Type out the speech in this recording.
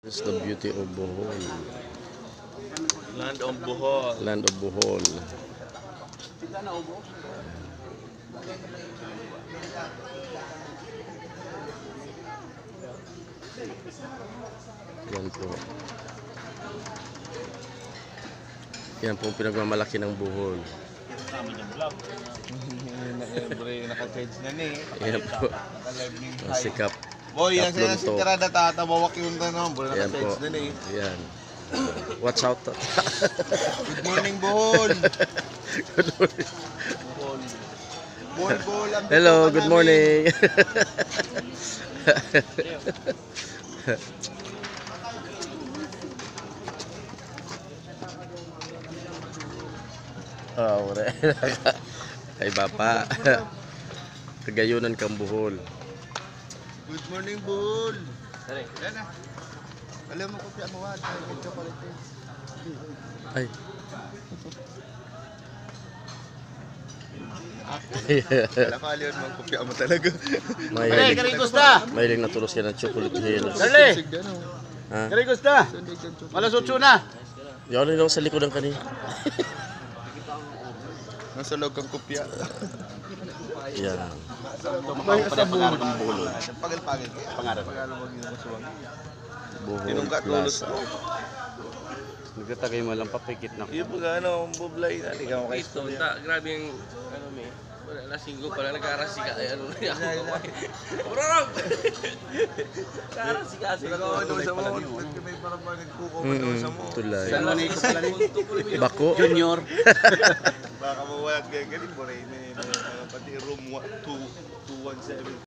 It's the beauty of Bohol. Land of Bohol. Land of Bohol. Yan po. Yan po ang pinagmamalaki ng Bohol. Naka-change na ni. Yan po. Ang sikap. Boy, yan Tatlong sila si to. Tirada tatawawak yung tanong. Boy, Yan naka-change po. na ni. Yan. Watch out. Good morning, Bohol. Good morning. Bohol, Bohol. ang Hello, bituka good namin. morning. Oh, ure. Ay bapa. Kagayunan kang Bohol. Good morning, Bohol. Yan na. Alam mo ko piya mo wad. Chocolate. Ay. Wala ka aliyon mo kopya mo talaga. Mahilig. gusta? Mahilig na tulos yan ng chocolate hills. Dali! Ha? Kari gusta? Malas 8 na. Yan lang sa likod ng kanina. Nasa loob kang kopya. Yan. May sa pangarap ng Bohol. Pagil-pagil. Pangarap. Pagalo mo gino sa wag. Bohol Tinungkat tulos Plaza. mo. Nagtatagay mo lang papikit na. Yung pag ano, bublay na. Di ka mo kay Ito, grabe yung, ano may, lasinggo pala, nag-arasi ka, ay ano na ako. Bro! Nag-arasi ka, sila ko. Ano sa mo? Ba't ka may parang nagkukomando sa mo? Tulay. San Juanico pala ni Bako. Junior. Baka mawalat ka ganun. Boray na yun. Pati room 217.